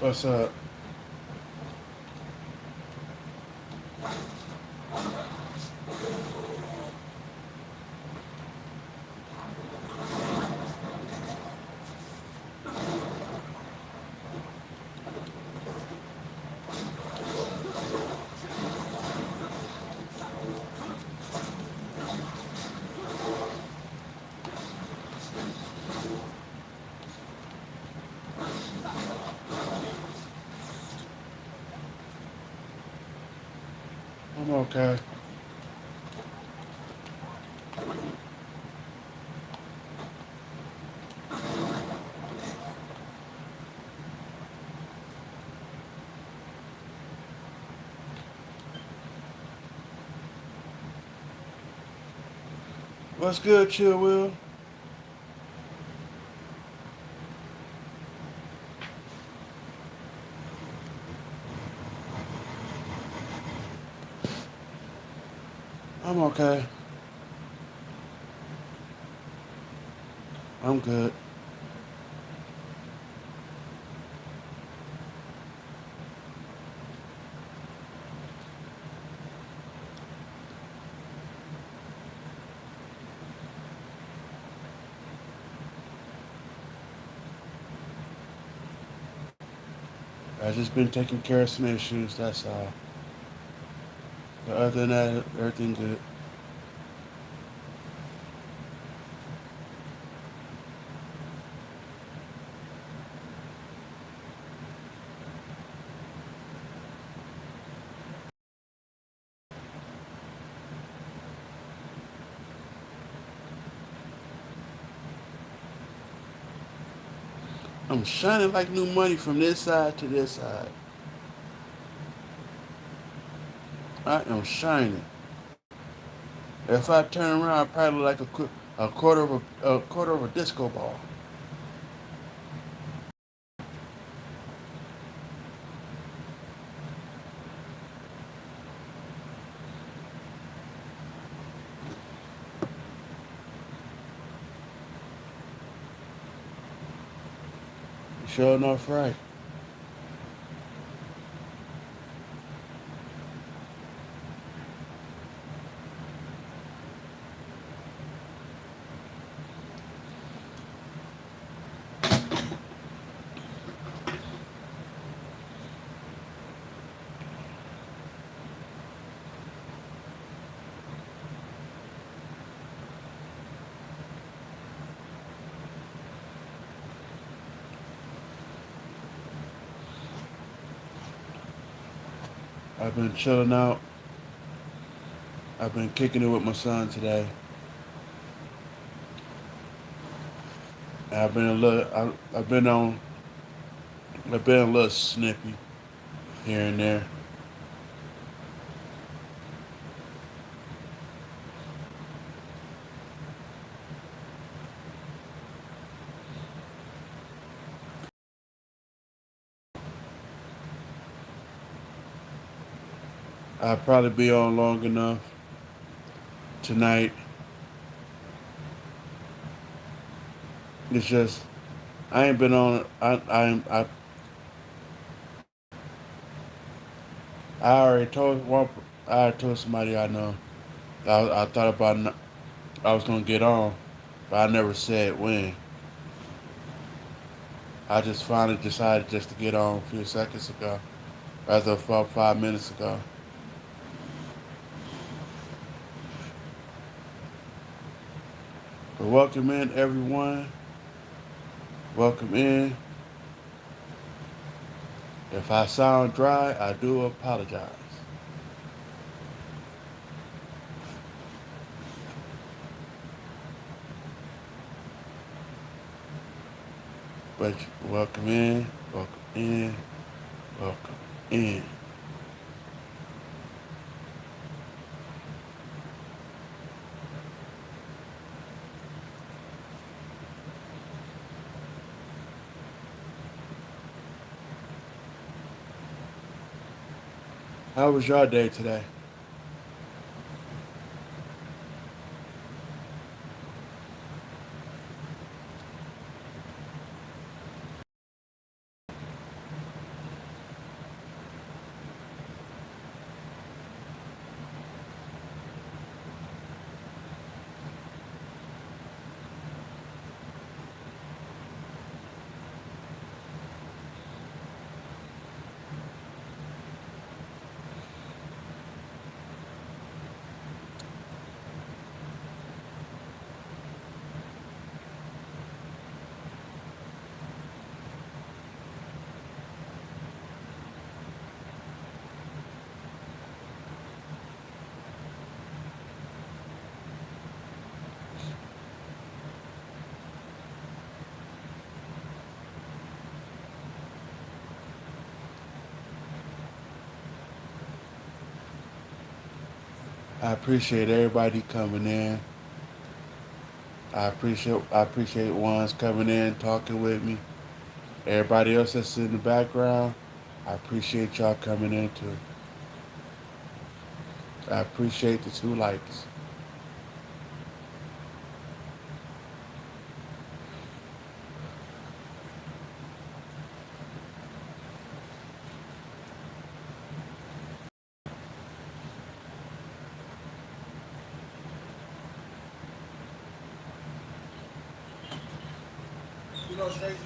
What's up? I'm okay. What's good, Chill Will? I'm okay. I'm good. I just been taking care of some issues. That's all. But other than that, everything good. I'm shining like new money from this side to this side. I am shining. If I turn around, I probably look like a quarter of a disco ball. Sure enough, right. I've been chilling out. I've been kicking it with my son today. I've been a little. I've been on. I've been a little snippy here and there. I'll probably be on long enough tonight. It's just I ain't been on. I already told one. I already told somebody I know. I thought about. I was gonna get on, but I never said when. I just finally decided just to get on a few seconds ago, as of about 5 minutes ago. But welcome in, everyone. Welcome in. If I sound dry, I do apologize. But welcome in. Welcome in. Welcome in. How was your day today? I appreciate everybody coming in. I appreciate ones coming in, talking with me. Everybody else that's in the background, I appreciate y'all coming in too. I appreciate the 2 likes. You know what's crazy?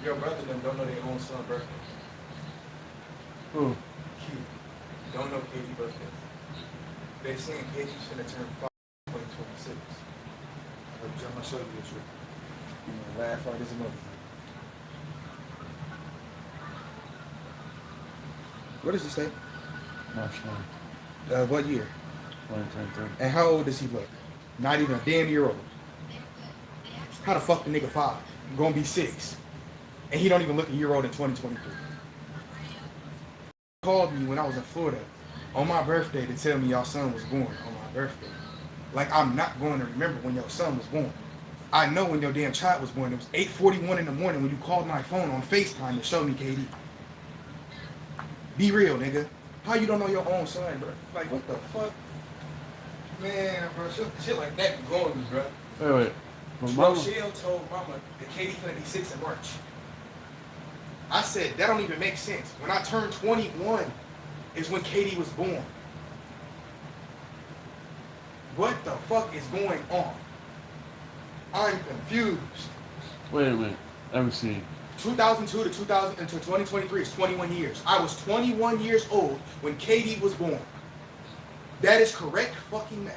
Your brother them don't know their own son's birthday. Who? Q. Don't know Katie's birthday. They saying Katie's finna turn 5 in 2026. I'm gonna show you this trick. You know, laugh hard as a motherfucker. What does he say? March What year? 2023. And how old does he look? Not even a damn year old. How the fuck the nigga 5? Gonna be 6. And he don't even look a year old in 2023. Called me when I was in Florida on my birthday to tell me your son was born on my birthday. Like I'm not going to remember when your son was born. I know when your damn child was born. It was 8:41 in the morning when you called my phone on FaceTime to show me, KD. Be real, nigga. How you don't know your own son, bro? Like what the fuck? Man, bro, shit like that be going me, bro. Wait. But mama, Rochelle told mama that Katie finna be 6 in March. I said, that don't even make sense. When I turned 21 is when Katie was born. What the fuck is going on? I'm confused. wait a minute. Let me see. 2002 to 2023 is 21 years. I was 21 years old when Katie was born. That is correct fucking math.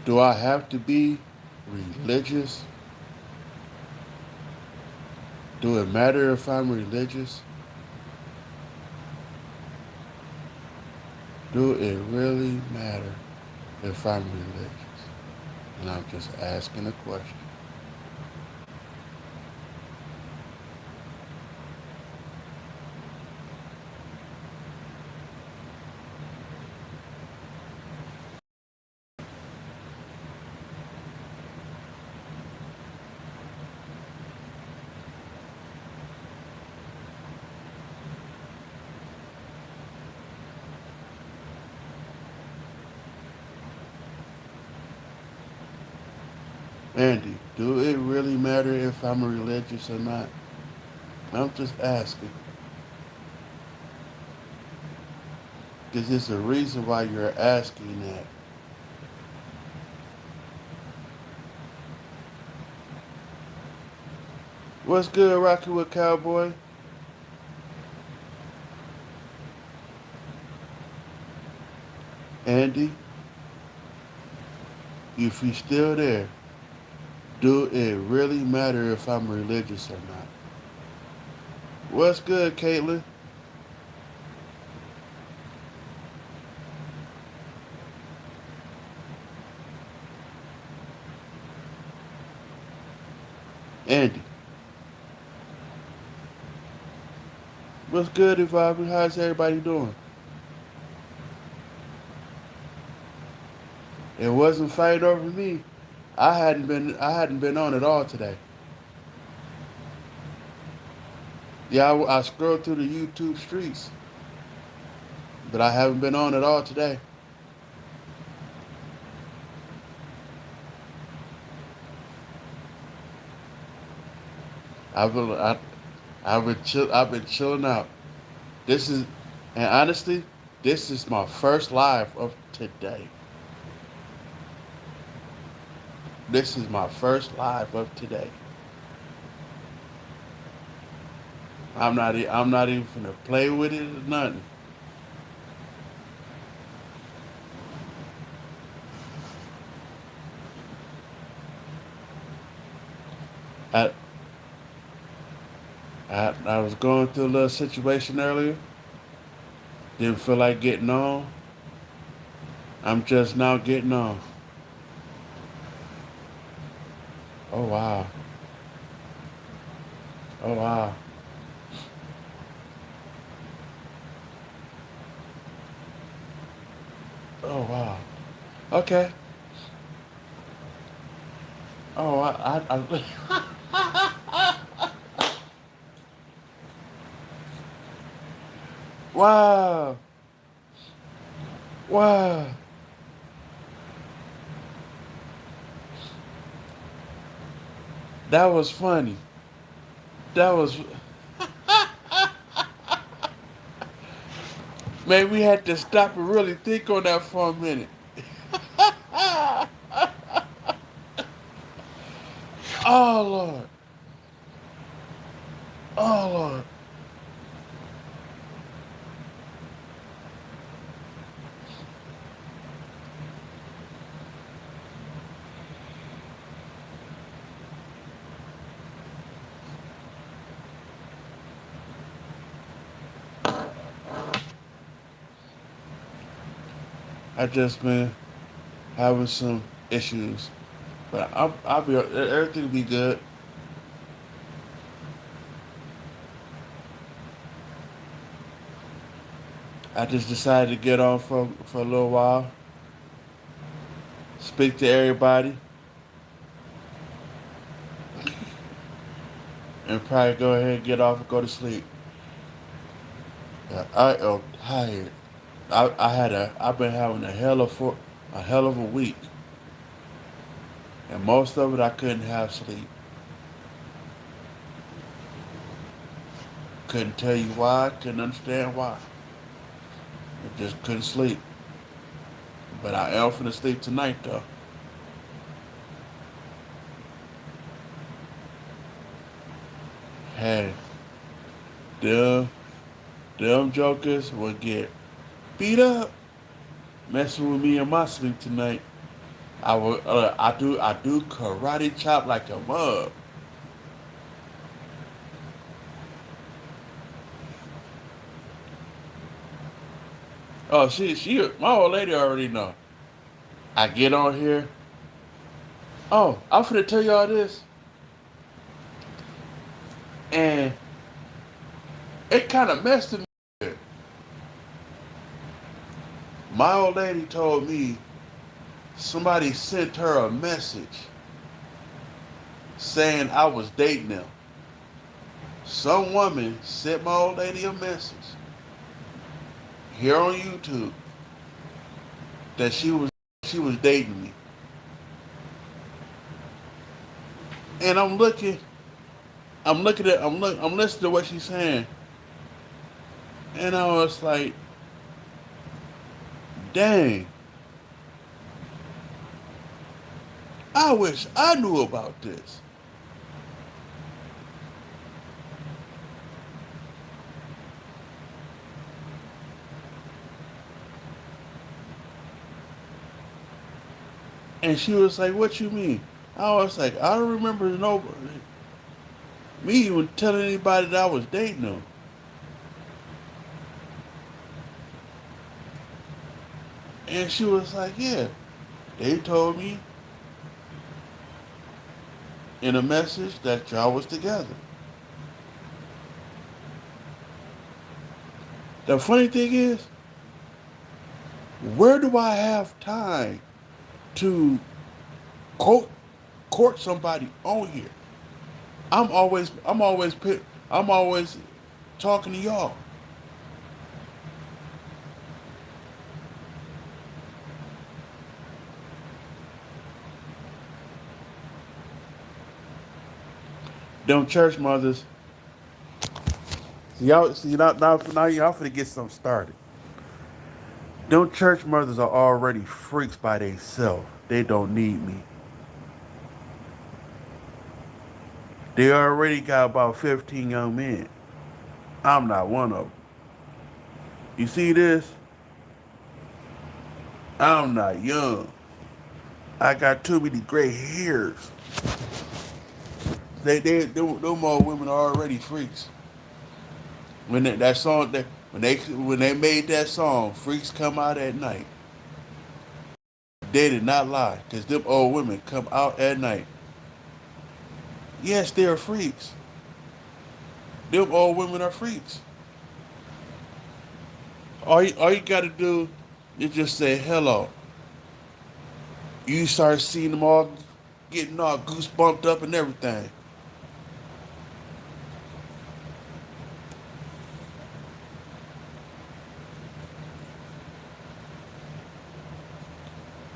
Do I have to be? religious? Do it matter if I'm religious? Do it really matter if I'm religious? And I'm just asking a question. Andy, do it really matter if I'm religious or not? I'm just asking. Because there's a reason why you're asking that. What's good, Rockin' with Cowboy? Andy, if you're still there, do it really matter if I'm religious or not? What's good, Caitlin? Andy, what's good, Evolving? How's everybody doing? It wasn't fighting over me. I hadn't been on at all today. Yeah, I scrolled through the YouTube streets, but I haven't been on at all today. I've been I, I've been chilling out. This is, and honestly, this is my first live of today. This is my first live of today. I'm not even gonna play with it or nothing. I, I was going through a little situation earlier. Didn't feel like getting on. I'm just now getting on. Oh wow. Oh wow. Oh wow. Okay. Oh wow. Wow. That was funny. That was, man, we had to stop and really think on that for a minute. Oh Lord. Oh Lord. I just been having some issues, but I'll be everything will be good. I just decided to get on for a little while, speak to everybody, and probably go ahead and get off and go to sleep. I am tired. I've been having a hell of a week, and most of it I couldn't have sleep. Couldn't tell you why. Couldn't understand why. I just couldn't sleep. But I am finna sleep tonight though. Hey, them them jokers will get beat up messing with me in my sleep tonight. I do karate chop like a mug. Oh, my old lady already know. I get on here. Oh, I'm finna tell y'all this, and it kind of messed with me. My old lady told me somebody sent her a message saying I was dating them. Some woman sent my old lady a message here on YouTube that she was dating me, and I'm listening to what she's saying, and I was like, dang, I wish I knew about this. And she was like, what you mean? I was like, I don't remember me even telling anybody that I was dating them. And she was like, yeah, they told me in a message that y'all was together. The funny thing is, where do I have time to court court somebody on here? I'm always talking to y'all. Them church mothers, now y'all finna get something started. Them church mothers are already freaks by themselves. They don't need me. They already got about 15 young men. I'm not one of them. You see this? I'm not young. I got too many gray hairs. Them old women are already freaks. That song, when they made that song, "Freaks Come Out at Night," they did not lie, cause them old women come out at night. Yes, they are freaks. Them old women are freaks. All you gotta do is just say hello. You start seeing them all getting all goosebumped up and everything.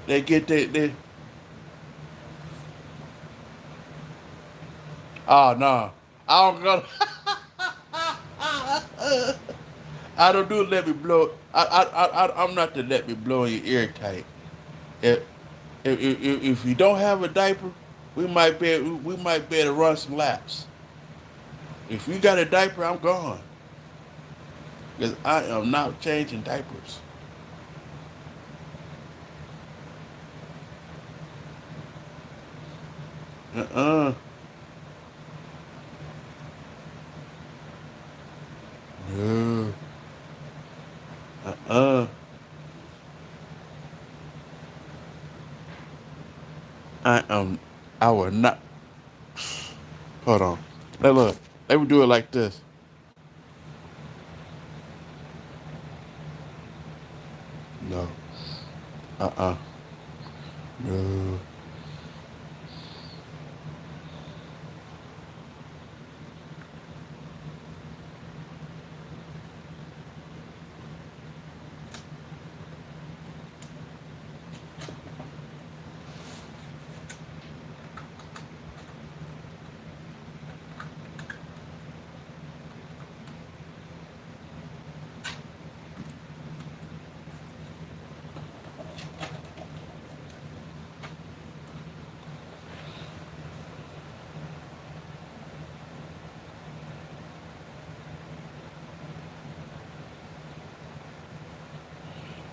They get they oh no. I don't go I don't do let me blow. I'm not to let me blow in your ear tight. If, if you don't have a diaper, we might be able to run some laps. If you got a diaper, I'm gone. Because I am not changing diapers. Uh-uh. No. Uh-uh. I am I will not hold on. Hey look, let me do it like this. No. Uh-uh. No.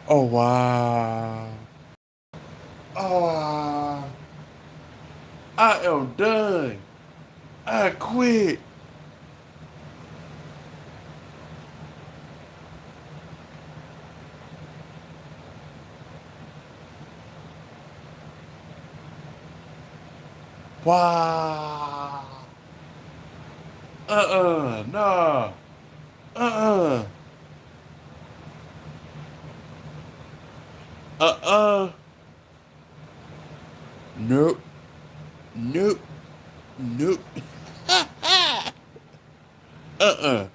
Oh wow. Oh. I am done. I quit. Wow. Nah. Uh-uh. Uh-uh. Nope. Nope. Nope. Uh-uh.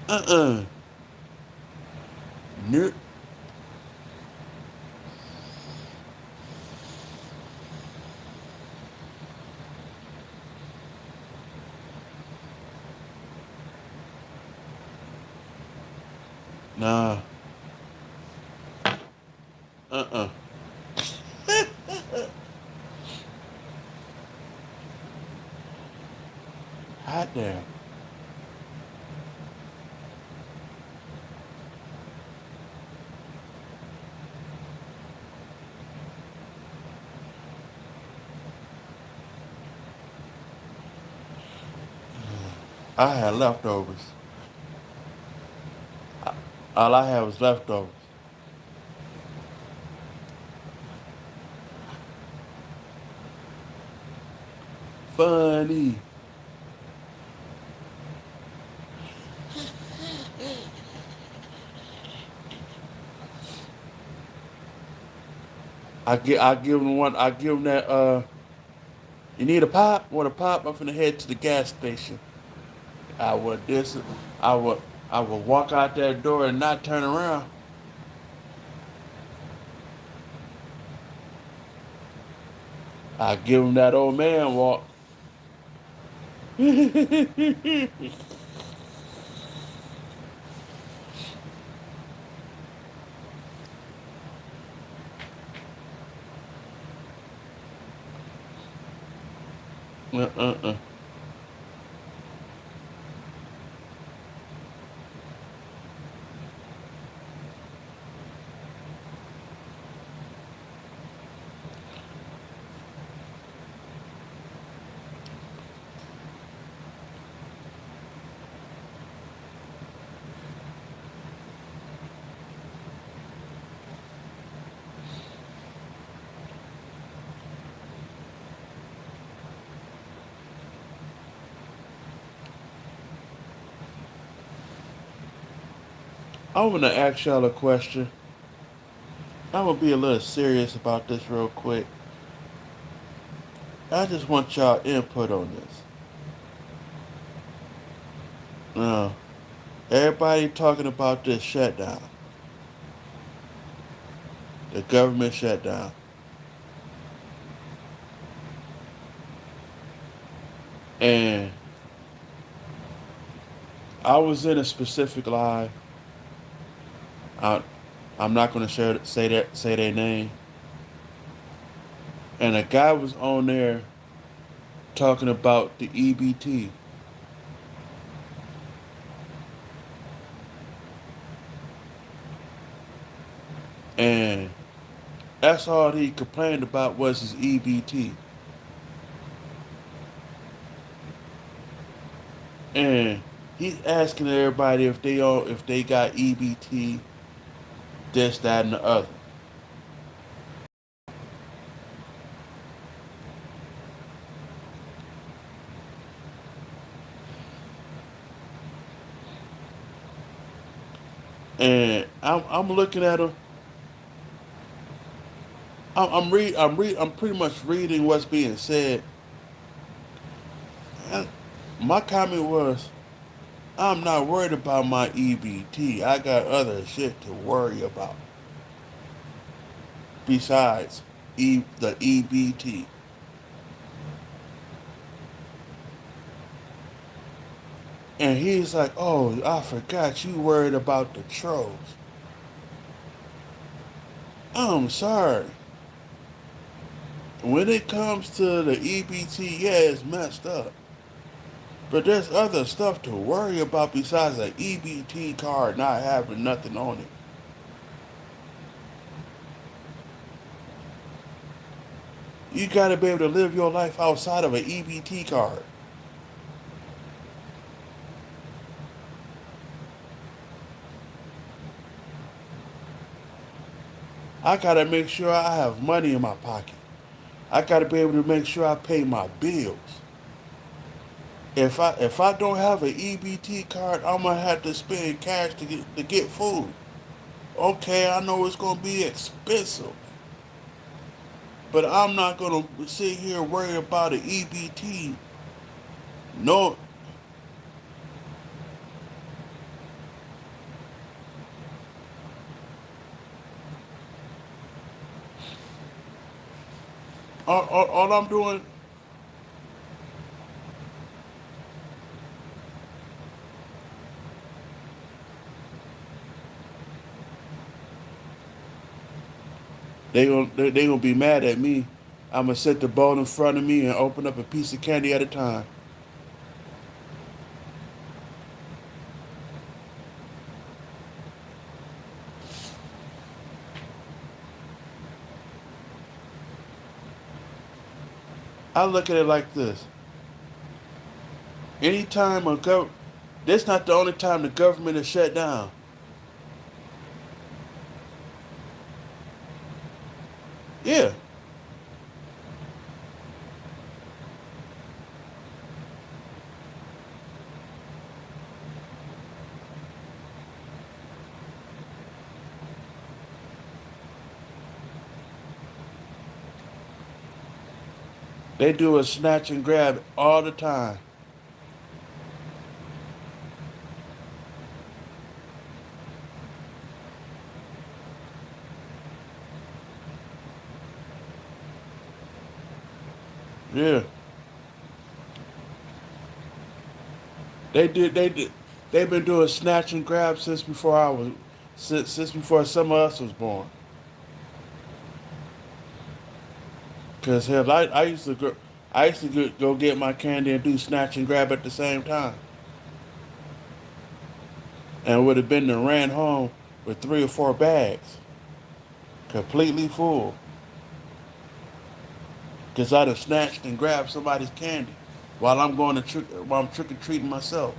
Uh-uh. Nope. Nah. Uh-uh. Hot damn. I had leftovers. All I had was leftovers. Funny. I give him one. I give him that. You need a pop? Want a pop? I'm finna head to the gas station. I would this. I would. I would walk out that door and not turn around. I give him that old man walk. Uh. I want to ask y'all a question. I'm gonna be a little serious about this real quick. I just want y'all input on this. Now, everybody talking about this shutdown, the government shutdown, and I was in a specific live. I, I'm not gonna say their name, and a guy was on there talking about the EBT, and that's all he complained about was his EBT. And he's asking everybody if they got EBT, this, that, and the other. And I'm looking at him. I'm pretty much reading what's being said. And my comment was, I'm not worried about my EBT. I got other shit to worry about besides the EBT. And he's like, oh, I forgot you worried about the trolls. I'm sorry. When it comes to the EBT, yeah, it's messed up. But there's other stuff to worry about besides an EBT card not having nothing on it. You got to be able to live your life outside of an EBT card. I got to make sure I have money in my pocket. I got to be able to make sure I pay my bills. If I don't have an EBT card, I'm gonna have to spend cash to get food. Okay, I know it's gonna be expensive, but I'm not gonna sit here worried about an EBT. No, all I'm doing, they gonna be mad at me. I'm gonna set the bowl in front of me and open up a piece of candy at a time. I look at it like this: anytime this not the only time the government is shut down. Yeah, they do a snatch and grab all the time. Yeah, they did. They've been doing snatch and grab since before I was, since before some of us was born. Cause hell, I used to go get my candy and do snatch and grab at the same time, and would have been to ran home with 3 or 4 bags, completely full. Cause I'd have snatched and grabbed somebody's candy while while I'm trick or treating myself.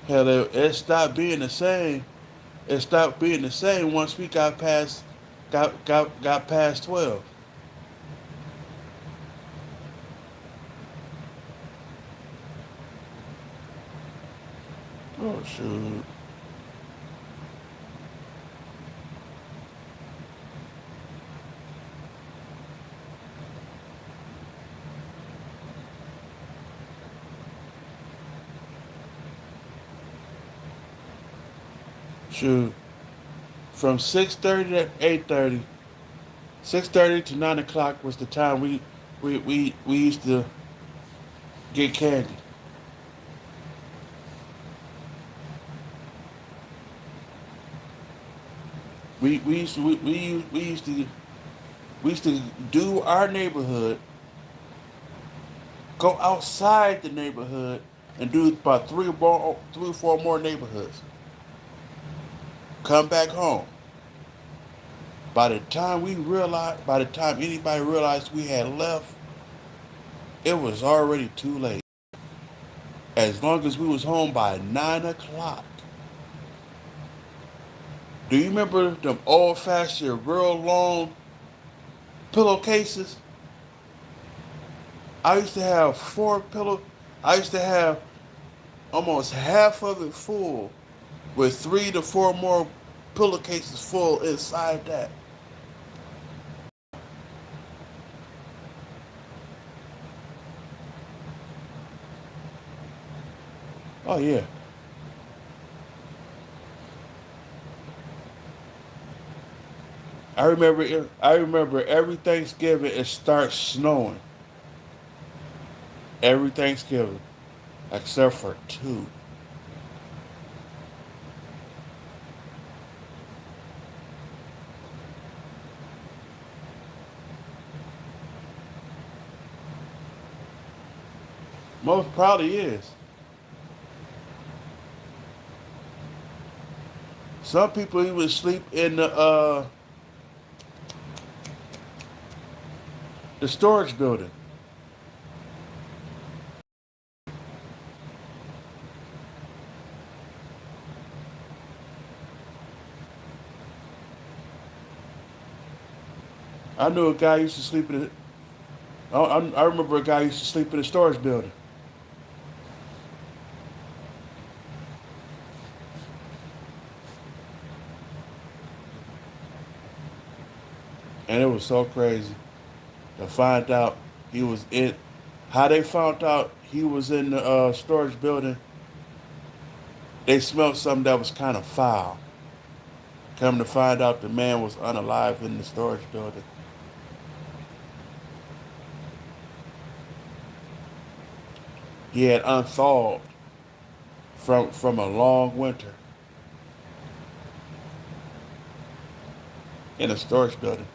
Hell, it stopped being the same. It stopped being the same once we got past 12. Oh shoot. Shoot. From 6:30 to 8:30, 6:30 to 9 o'clock was the time we used to get candy. We used to do our neighborhood, go outside the neighborhood, and do about 3 or 4 more neighborhoods. Come back home. By the time anybody realized we had left, it was already too late. As long as we was home by 9 o'clock. Do you remember them old-fashioned, real long pillowcases? I used to have 4 pillow. I used to have almost half of it full, with 3 to 4 more pillowcases full inside that. Oh yeah. I remember every Thanksgiving it starts snowing. Every Thanksgiving, except for two. Most probably is. Some people even sleep in the storage building. I knew a guy used to sleep in. I remember a guy used to sleep in a storage building, and it was so crazy to find out he was in. How they found out he was in the storage building? They smelled something that was kind of foul. Come to find out, the man was unalive in the storage building. He had unthawed from a long winter in a storage building.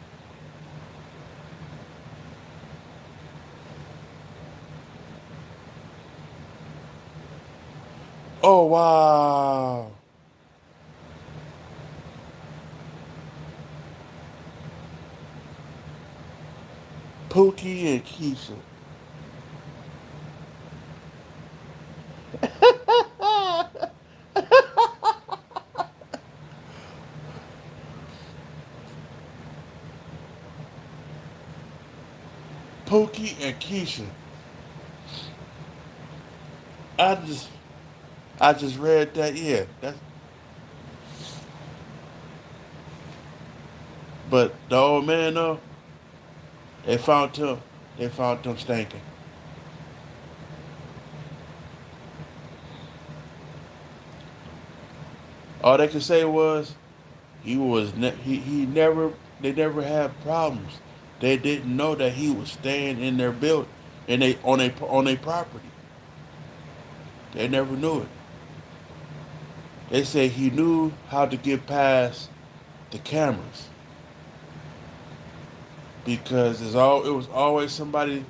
Oh wow! Pookie and Keisha. Pookie and Keisha. I just I just read that. Yeah, that's. But the old man though, they found him. They found him stinking. All they could say was he never. They never had problems. They didn't know that he was staying in their building, and they on a property. They never knew it. They say he knew how to get past the cameras because it was always somebody's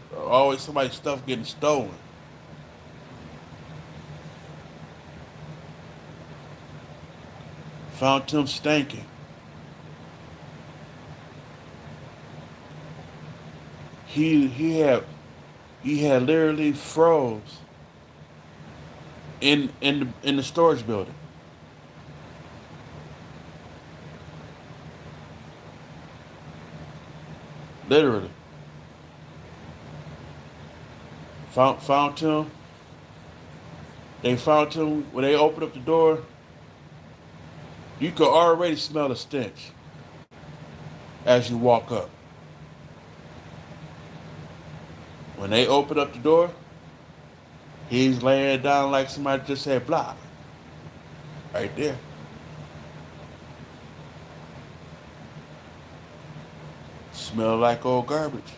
stuff getting stolen. Found him stinking. He he had literally froze in the storage building. Literally. Found him. They found him when they opened up the door. You could already smell the stench as you walk up. When they opened up the door, he's laying down like somebody just said blah. Right there. Smell like old garbage.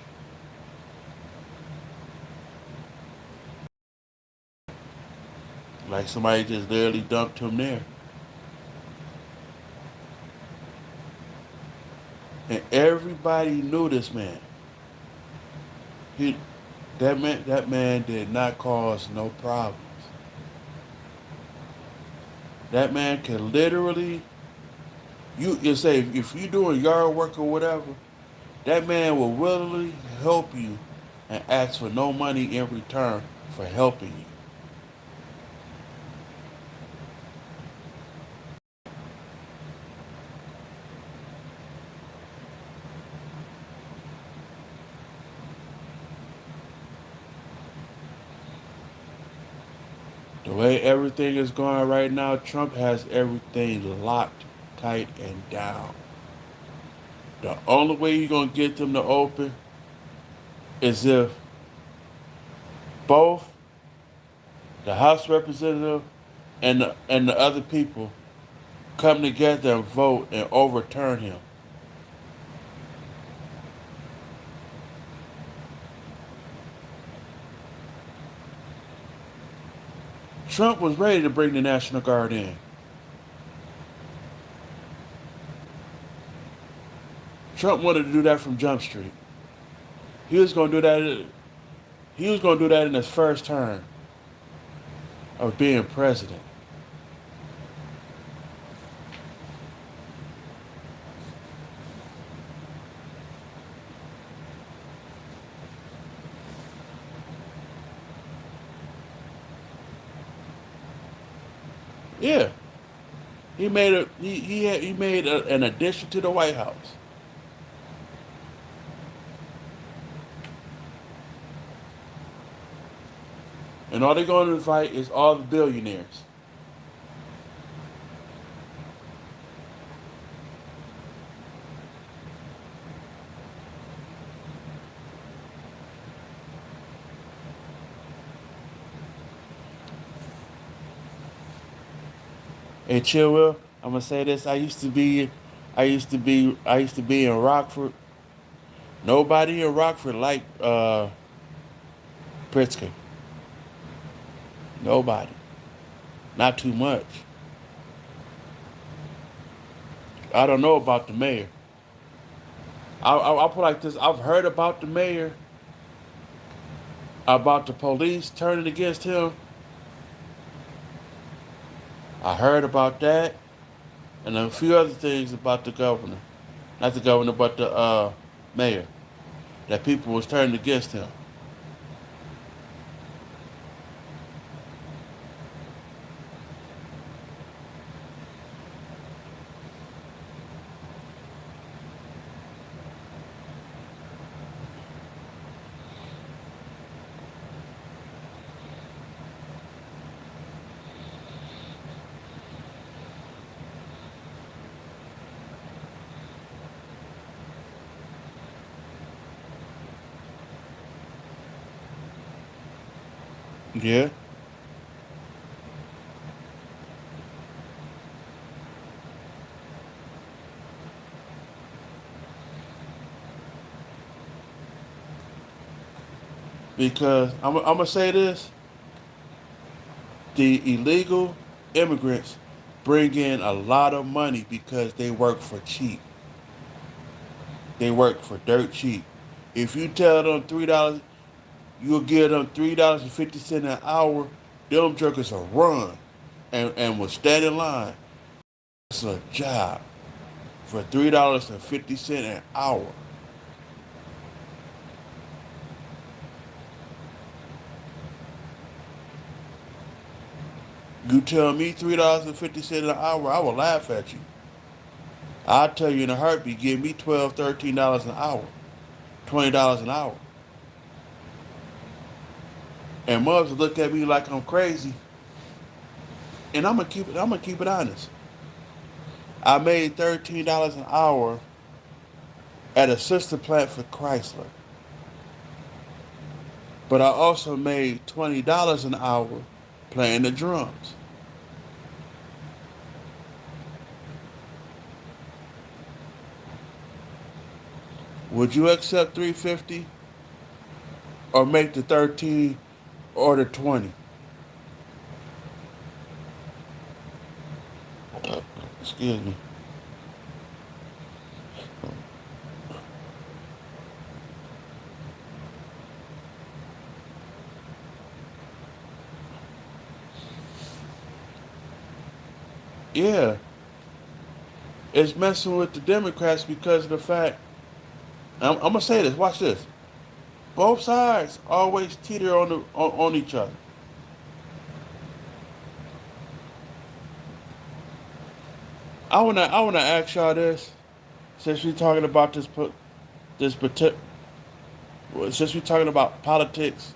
Like somebody just literally dumped him there. And everybody knew this man. He that man did not cause no problems. That man can literally you say if you doing yard work or whatever, that man will willingly help you and ask for no money in return for helping you. The way everything is going right now, Trump has everything locked, tight, and down. The only way you're gonna get them to open is if both the House representative and the other people come together and vote and overturn him. Trump was ready to bring the National Guard in. Trump wanted to do that from Jump Street. He was going to do that. He was going to do that in his first term of being president. Yeah, he made an addition to the White House, and all they're going to invite is all the billionaires. Hey, chill, Will. I'm gonna say this. I used to be in Rockford. Nobody in Rockford liked Pritzker. Nobody. Not too much. I don't know about the mayor. I'll put it like this. I've heard about the mayor, about the police turning against him. I heard about that, and a few other things about the governor. Not the governor, but the mayor. That people was turning against him. Yeah, because I'm gonna say this: the illegal immigrants bring in a lot of money because they work for cheap. They work for dirt cheap. If you tell them $3, you'll give them $3.50 an hour. Them jerkers will run and will stand in line. It's a job for $3.50 an hour. You tell me $3.50 an hour, I will laugh at you. I'll tell you in a heartbeat, give me $12, $13 an hour, $20 an hour. And mothers look at me like I'm crazy. And I'm gonna keep it honest. I made $13 an hour at a sister plant for Chrysler. But I also made $20 an hour playing the drums. Would you accept 350 or make the 13 or the 20? Excuse me. Yeah, it's messing with the Democrats because of the fact. I'm gonna say this. Watch this. Both sides always teeter on each other. I wanna ask y'all this, since we're talking about this since we're talking about politics.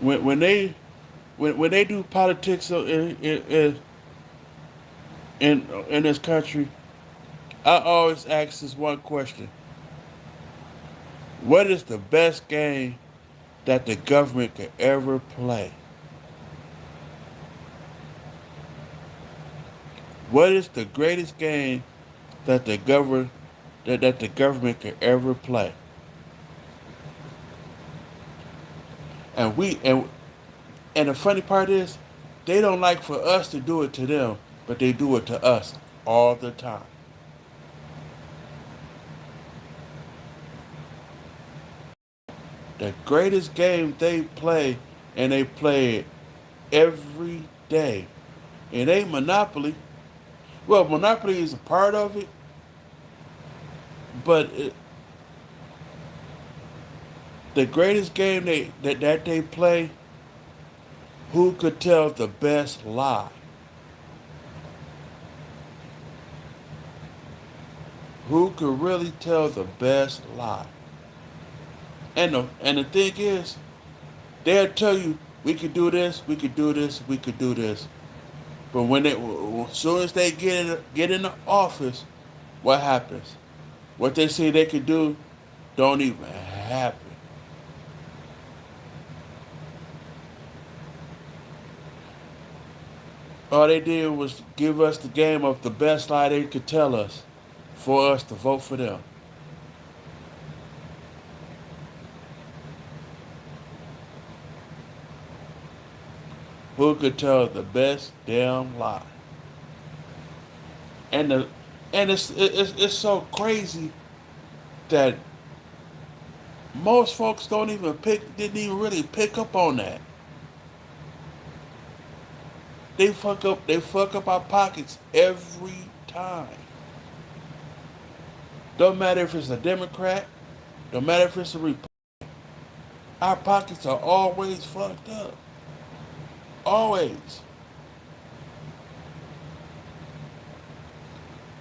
When they when they do politics in this country, I always ask this one question: what is the best game that the government could ever play? What is the greatest game that that the government could ever play? And and the funny part is, they don't like for us to do it to them, but they do it to us all the time. The greatest game they play, and they play it every day. It ain't Monopoly. Well, Monopoly is a part of it, but The greatest game that they play, who could tell the best lie? Who could really tell the best lie? And the thing is, they'll tell you we could do this, we could do this, we could do this. But as soon as they get in the office, what happens? What they say they could do, don't even happen. All they did was give us the game of the best lie they could tell us for us to vote for them. Who could tell the best damn lie? And the and it's so crazy that most folks didn't even really pick up on that. They fuck up our pockets every time. Don't matter if it's a Democrat, don't matter if it's a Republican. Our pockets are always fucked up. Always.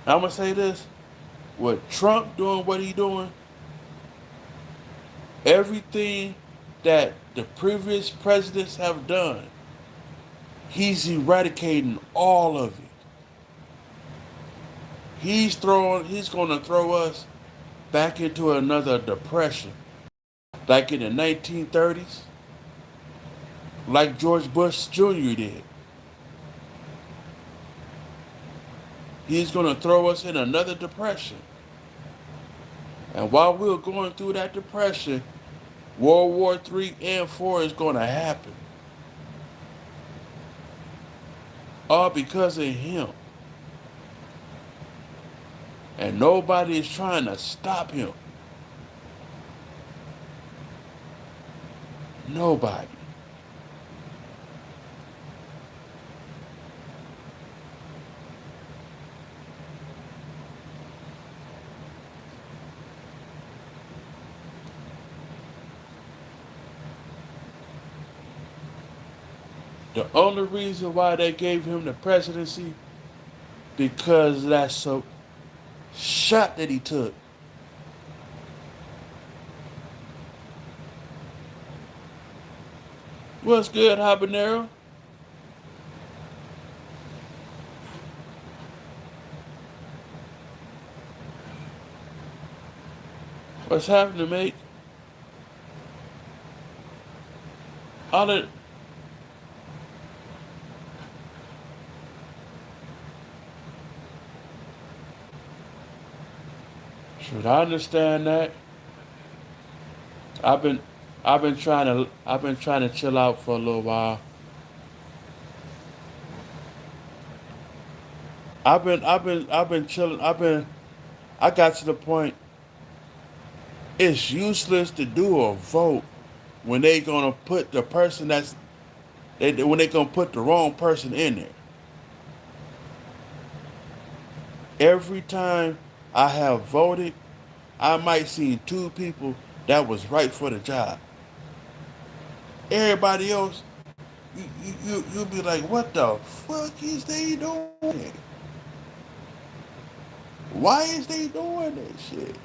I'm gonna say this: with Trump doing what he doing, everything that the previous presidents have done, he's eradicating all of it. He's gonna throw us back into another depression, like in the 1930s, like George Bush Jr. did. He's gonna throw us in another depression. And while we're going through that depression, World War III and IV is gonna happen. All because of him. And nobody is trying to stop him. Nobody. The only reason why they gave him the presidency, because that's so shot that he took. What's good, Habanero? What's happening, mate? All that. Should I understand that? I've been I've been trying to chill out for a little while. I've been chilling. I got to the point it's useless to do a vote when they gonna put the person when they gonna put the wrong person in there. Every time I have voted, I might see two people that was right for the job. Everybody else, you'll be like, what the fuck is they doing? Why is they doing that shit?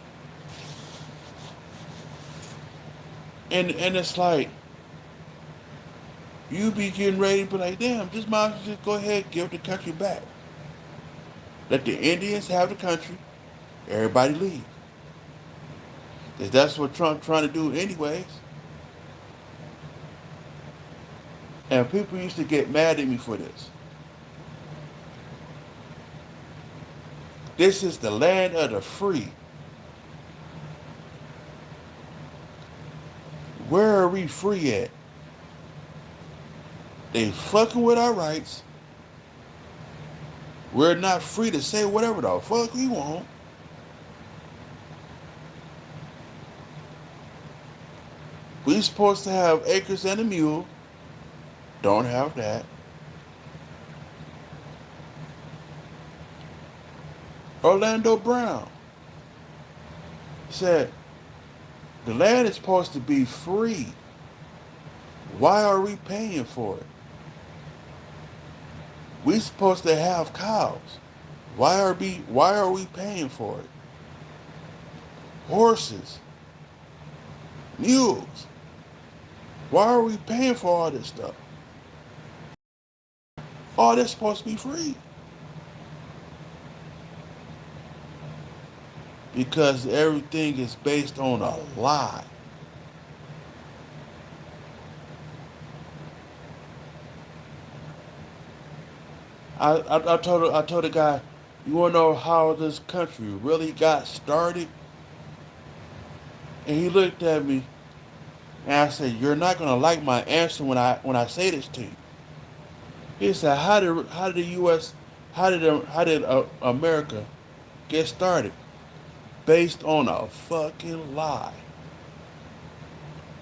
And it's like you be getting ready to be like, damn, just might as well just go ahead and give the country back. Let the Indians have the country. Everybody leave. 'Cause that's what Trump trying to do anyways. And people used to get mad at me for this. This is the land of the free. Where are we free at? They fucking with our rights. We're not free to say whatever the fuck we want. We supposed to have acres and a mule. Don't have that. Orlando Brown said, The land is supposed to be free. Why are we paying for it? We supposed to have cows. Why are we paying for it? Horses, mules. Why are we paying for all this stuff? All this supposed to be free. Because everything is based on a lie. I told the guy, you wanna know how this country really got started? And he looked at me and I said, you're not gonna like my answer when I say this to you. He said, how did the U.S. how did America get started? Based on a fucking lie.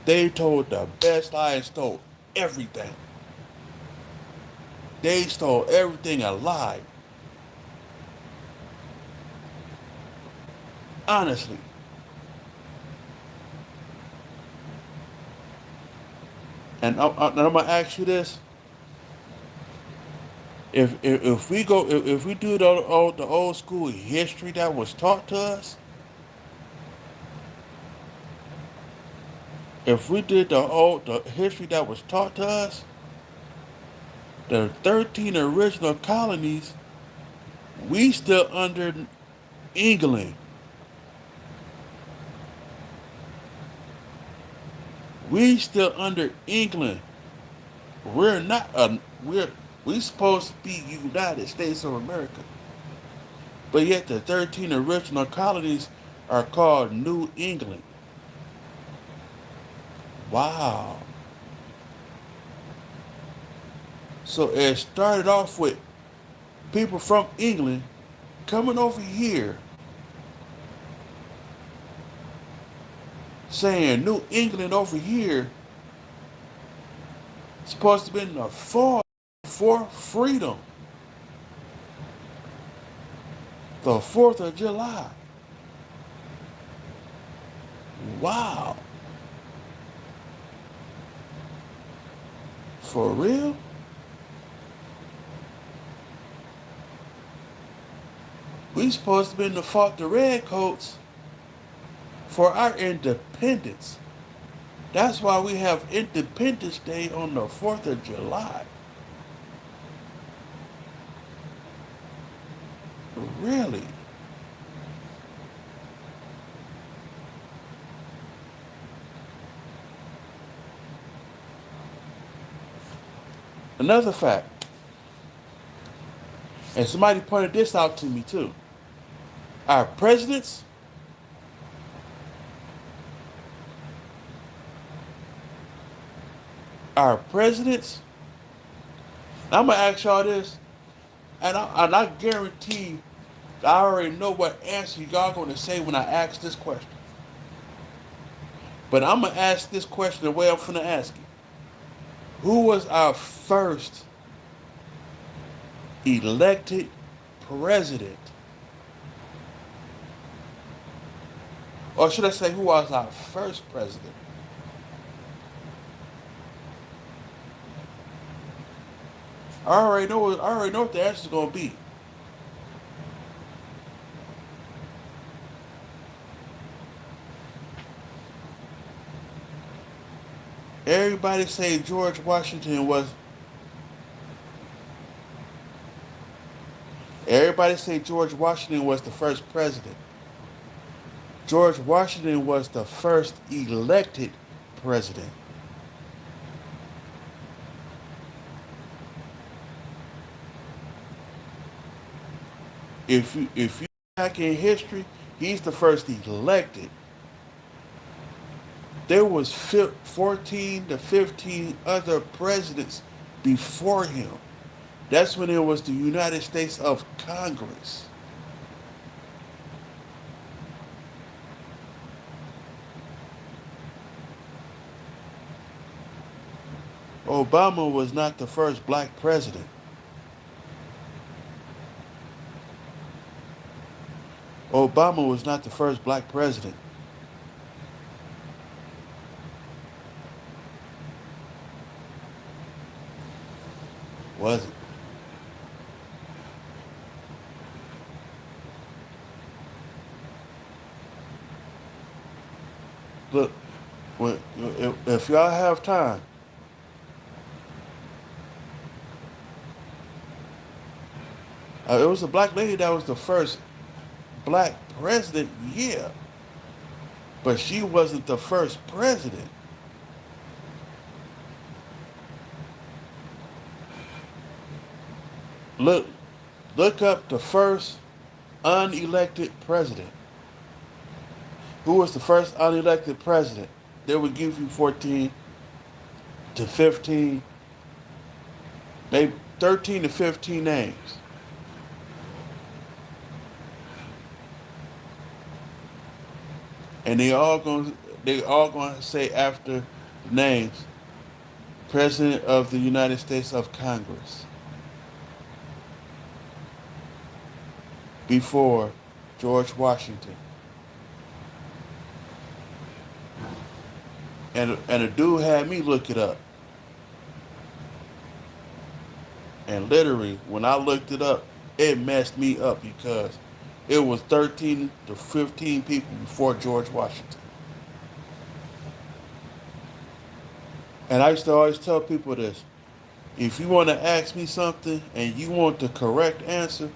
They told the best lie and stole everything. They stole everything and lied. Honestly. And I'm gonna ask you this: if we do the old school history that was taught to us, if we did the history that was taught to us, the 13 original colonies, we still under England. We still under England. We're not. We supposed to be United States of America, but yet the 13 original colonies are called New England. Wow. So it started off with people from England coming over here saying New England over here is supposed to be in the fall for freedom. The 4th of July. Wow. For real? We supposed to be in the fought the redcoats for our independence. That's why we have Independence Day on the 4th of July. Really? Another fact, and somebody pointed this out to me too. Our presidents, our presidents, I'm gonna ask y'all this, and I guarantee I already know what answer y'all gonna say when I ask this question. But I'm gonna ask this question the way I'm finna ask it. Who was our first elected president? Or should I say, who was our first president? I already know what the answer is gonna be. Everybody say George Washington was. Everybody say George Washington was the first president. George Washington was the first elected president. If you back in history, he's the first elected. There was 14 to 15 other presidents before him. That's when it was the United States of Congress. Obama was not the first black president. Obama was not the first black president. Was it? Look, when, if y'all have time, it was a black lady that was the first black president, yeah, but she wasn't the first president. Look, look up the first unelected president. Who was the first unelected president? They would give you 14 to 15, maybe 13 to 15 names. And they all gonna say after the names, President of the United States of Congress, before George Washington. And a dude had me look it up. And literally, when I looked it up, it messed me up because it was 13 to 15 people before George Washington. And I used to always tell people this. If you want to ask me something and you want the correct answer,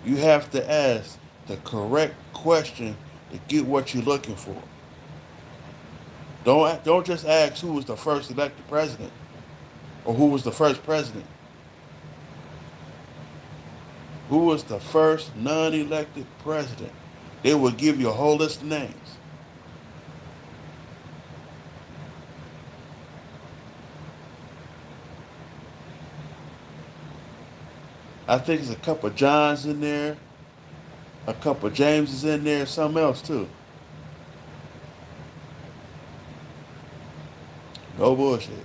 you have to ask the correct question to get what you're looking for. Don't just ask who was the first elected president or who was the first president. Who was the first non-elected president? They will give you a whole list of names. I think there's a couple of Johns in there, a couple of Jameses in there, something else too. No bullshit.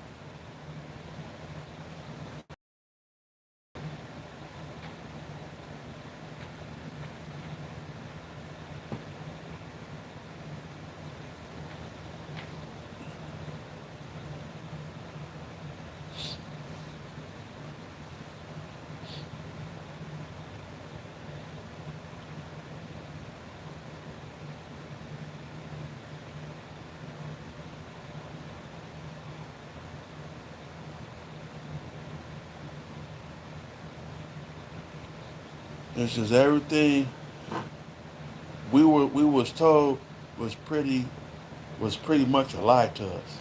It's just everything we was told was pretty much a lie to us.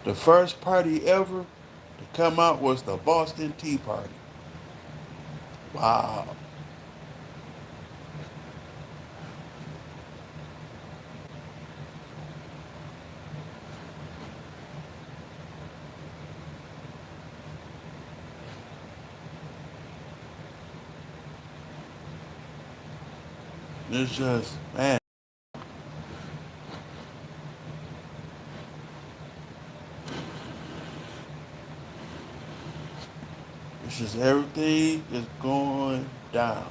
The first party ever to come out was the Boston Tea Party. Wow. It's just, man, it's just everything is going down.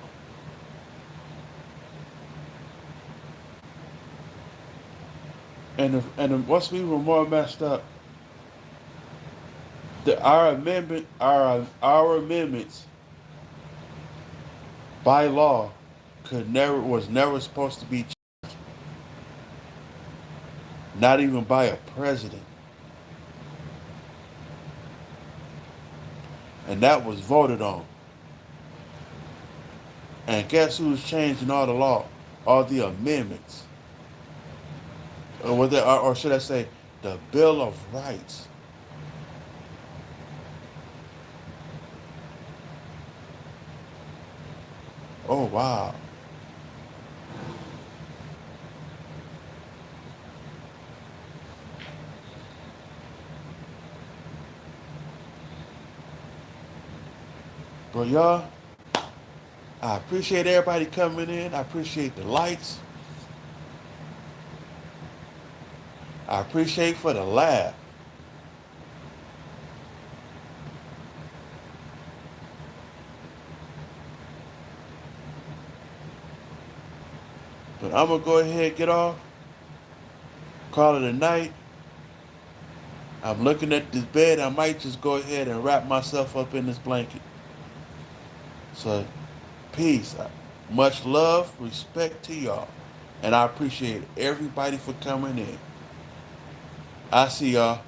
What's even more messed up, our amendments by law was never supposed to be, not even by a president. And that was voted on. And guess who's changing all the law? All the amendments. Or should I say, the Bill of Rights. Oh, wow. But y'all, I appreciate everybody coming in. I appreciate the lights. I appreciate for the laugh. But I'm going to go ahead and get off. Call it a night. I'm looking at this bed. I might just go ahead and wrap myself up in this blanket. So, peace. Much love, respect to y'all. And I appreciate everybody for coming in. I see y'all.